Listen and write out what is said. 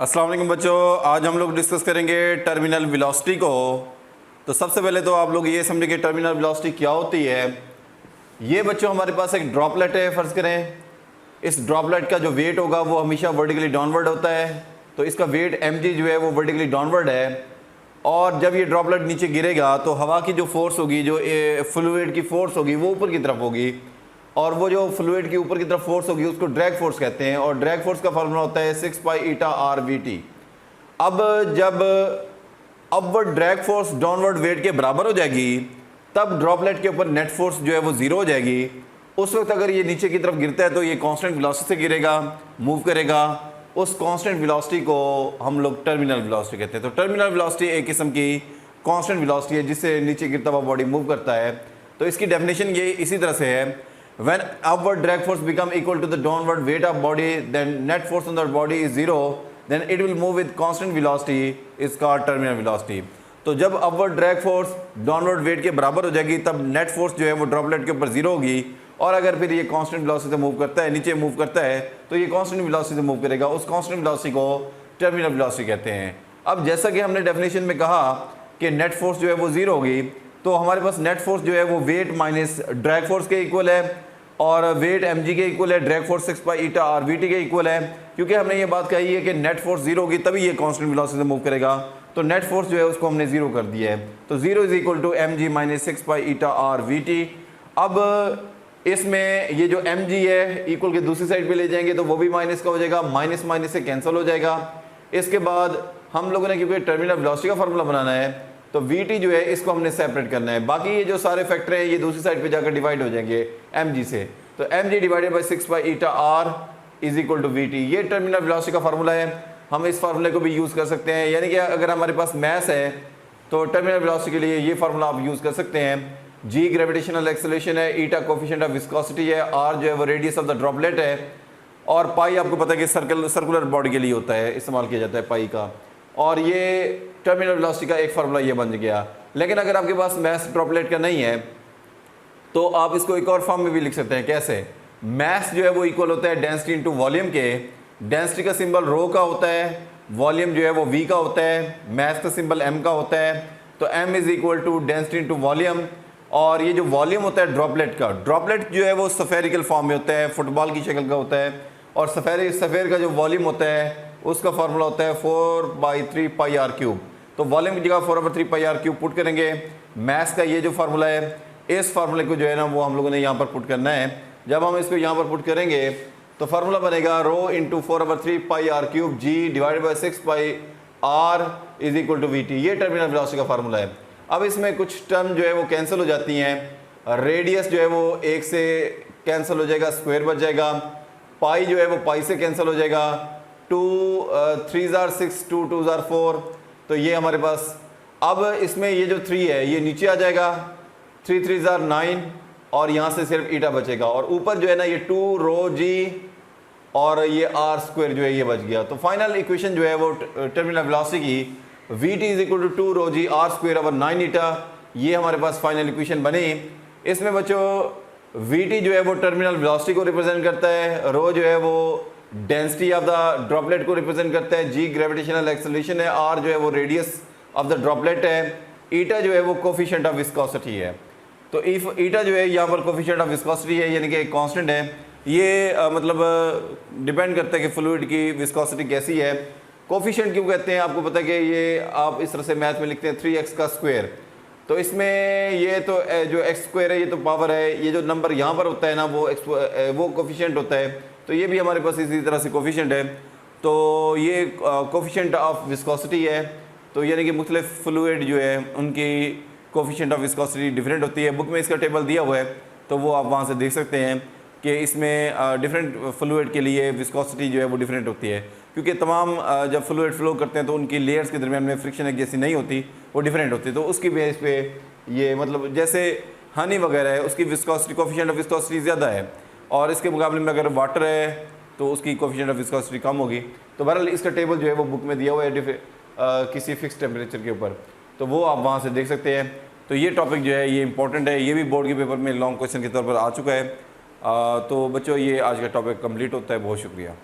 अस्सलाम वालेकुम बच्चों, आज हम लोग डिस्कस करेंगे टर्मिनल वेलोसिटी को। तो सबसे पहले तो आप लोग ये समझें कि टर्मिनल वेलोसिटी क्या होती है। ये बच्चों हमारे पास एक ड्रॉपलेट है, फ़र्ज़ करें इस ड्रॉपलेट का जो वेट होगा वो हमेशा वर्टिकली डाउनवर्ड होता है। तो इसका वेट mg जो है वो वर्टिकली डाउनवर्ड है, और जब ये ड्रॉपलेट नीचे गिरेगा तो हवा की जो फोर्स होगी, जो फ्लूइड की फोर्स होगी वो ऊपर की तरफ होगी, और वो जो फ्लूइड की ऊपर की तरफ फोर्स होगी उसको ड्रैग फोर्स कहते हैं, और ड्रैग फोर्स का फार्मूला होता है 6 pi eta R V T. अब जब upward drag force downward weight के बराबर हो जाएगी तब ड्रॉपलेट के ऊपर नेट फोर्स जो है वो जीरो हो जाएगी। उस वक्त अगर ये नीचे की तरफ गिरता है तो ये कांस्टेंट वेलोसिटी से गिरेगा, मूव करेगा। उस कांस्टेंट वेलोसिटी को हम लोग टर्मिनल वेलोसिटी कहते हैं। तो टर्मिनल वेलोसिटी एक किस्म की कांस्टेंट वेलोसिटी है जिससे नीचे गिरता हुआ बॉडी मूव करता है। तो इसकी डेफिनेशन ये इसी तरह से है, when upward drag force become equal to the downward weight of body, then net force on the body is zero, then it will move with constant velocity, is called terminal velocity। तो जब upward drag force downward weight के बराबर हो जाएगी तब net force जो है वो ड्रॉपलेट के ऊपर जीरो होगी, और अगर फिर ये कांस्टेंट वेलोसिटी से मूव करता है, नीचे मूव करता है, तो ये कांस्टेंट वेलोसिटी से मूव करेगा। उस कांस्टेंट वेलोसिटी को टर्मिनल वेलोसिटी कहते हैं। अब जैसा कि हमने डेफिनेशन में कहा कि नेट फोर्स जो है वो जीरो होगी, तो हमारे पास नेट फोर्स जो है वो वेट माइनस ड्रैग फोर्स के इक्वल है, और वेट mg के इक्वल है, drag force 6 pi eta R V T के इक्वल है। क्योंकि हमने ये बात कही है कि नेट फोर्स जीरो होगी तभी ये कांस्टेंट वेलोसिटी से मूव करेगा, तो नेट फोर्स जो है उसको हमने जीरो कर दिया है। तो zero is equal to mg minus 6 pi eta R V T. अब इसमें ये जो mg है इक्वल के दूसरी साइड पे ले जाएंगे तो वो भी माइनस का हो जाएगा, माइनस माइनस से कैंसिल हो जाएगा। इसके बाद हम लोगों ने क्योंकि टर्मिनल वेलोसिटी का फार्मूला बनाना है तो Vt जो है इसको हमने सेपरेट करना है। बाकी ये जो सारे फैक्टर हैं ये दूसरी साइड पे जाकर डिवाइड हो जाएंगे mg से। तो mg divided by 6 pi eta R is equal to Vt। ये टर्मिनल वेलोसिटी का फार्मूला है। हम इस फार्मूले को भी यूज़ कर सकते हैं, यानी कि अगर हमारे पास मैस है तो टर्मिनल वेलोसिटी के लिए ये फार्मूला आप यूज़ कर सकते हैं। g ग्रेविटेशनल एक्सेलरेशन है, ईटा कोफिशिएंट ऑफ विस्कोसिटी है, r जो है वो रेडियस ऑफ द ड्रॉपलेट है, और पाई आपको पता है कि सर्कुलर बॉडी के लिए होता है, इस्तेमाल किया जाता है पाई का। और ये टर्मिनल वेलोसिटी का एक फार्मूला ये बन गया। लेकिन अगर आपके पास मैस ड्रॉपलेट का नहीं है तो आप इसको एक और फॉर्म में भी लिख सकते हैं। कैसे? मैस जो है वो इक्वल होता है डेंसिटी इनटू वॉल्यूम के। डेंसिटी का सिंबल रो का होता है, वॉल्यूम जो है वो v का होता है, मैस का सिंबल m का होता है। तो m is equal to density into volume, और ये जो वॉल्यूम होता है ड्रॉपलेट का, ड्रॉपलेट जो है वो स्फेरिकल फॉर्म में होता है, फुटबॉल की शक्ल का होता है, और स्फेयर का जो वॉल्यूम होता है उसका फार्मूला होता है 4/3 पाई आर क्यूब। तो वॉल्यूम की जगह 4/3 पाई आर क्यूब पुट करेंगे। मैस का ये जो फार्मूला है इस फार्मूले को जो है ना वो हम लोगों ने यहाँ पर पुट करना है। जब हम इसको यहाँ पर पुट करेंगे तो फार्मूला बनेगा rho into 4/3 pi R cube G divided by 6 pi R is equal to V T. ये टर्मिनल वेलोसिटी का फार्मूला है। अब इसमें कुछ टर्म जो है वो कैंसिल हो जाती हैं। रेडियस जो है वो 1 से कैंसिल हो जाएगा, स्क्वायर बच जाएगा। पाई जो है वो पाई से कैंसिल हो जाएगा, 2 3 जार 6, 2 2 जार 4। तो ये हमारे पास, अब इसमें ये जो 3 है ये नीचे आ जाएगा, 3 3 जार 9, और यहाँ से सिर्फ ईटा बचेगा, और ऊपर जो है ना ये 2 रो जी और ये आर स्क्वायर जो है ये बच गया। तो फाइनल इक्वेशन जो है वो टर्मिनल वेलोसिटी की Vt is equal to 2 rho G R square over 9 eta, ये हमारे पास फाइनल इक्वेशन बनी। इसमें बच्चों Vt जो है वो टर्मिनल वेलोसिटी को रिप्रेजेंट करता है, रो जो है वो डेंसिटी ऑफ द ड्रॉपलेट को रिप्रेजेंट करता है, g ग्रेविटेशनल एक्सेलरेशन है, r जो है वो रेडियस ऑफ द ड्रॉपलेट है, ईटा जो है वो कोफिशिएंट ऑफ विस्कोसिटी है। तो इफ ईटा जो है यहाँ पर कोफिशिएंट ऑफ विस्कोसिटी है, यानी कि एक कांस्टेंट है। ये मतलब डिपेंड करता है कि फ्लूइड की विस्कोसिटी कैसी है। कोफिशिएंट क्यों कहते हैं? आपको पता है कि ये आप इस तरह से मैथ में लिखते हैं 3x का स्क्वायर। तो इसमें ये तो जो x स्क्वायर है ये तो पावर है, ये जो नंबर यहाँ पर होता है ना वो कोफिशिएंट होता है। तो ये भी हमारे पास इसी तरह से कोफिशिएंट है। तो ये कोफिशिएंट ऑफ विस्कोसिटी है। तो यानी कि मुख्तलिफ फ्लूइड जो है उनकी कोफिशिएंट ऑफ विस्कोसिटी डिफरेंट होती है। बुक में इसका टेबल दिया हुआ है तो वो आप वहाँ से देख सकते हैं कि इसमें डिफरेंट फ्लूइड के लिए विस्कोसिटी जो है वो डिफरेंट होती है, क्योंकि तमाम जब फ्लूइड फ्लो करते हैं तो उनकी लेयर्स के दरमियान में फ्रिक्शन एक जैसी नहीं होती, वो डिफरेंट होती है। तो उसकी बेस पे ये मतलब जैसे हनी वगैरह है उसकी विस्कोसिटी कोफिशिएंट ऑफ विस्कोसिटी ज़्यादा है, और इसके मुकाबले में अगर वाटर है तो उसकी कोफिशिएंट ऑफ विस्कोसिटी कम होगी। तो बहरहाल इसका टेबल जो है वो बुक में दिया हुआ है किसी फिक्स टेम्परेचर के ऊपर, तो वो आप वहाँ से देख सकते हैं। तो ये टॉपिक जो है ये इंपॉर्टेंट है, ये भी बोर्ड के पेपर में लॉन्ग क्वेश्चन के तौर पर आ चुका है। तो बच्चों ये आज का टॉपिक कंप्लीट होता है। बहुत शुक्रिया।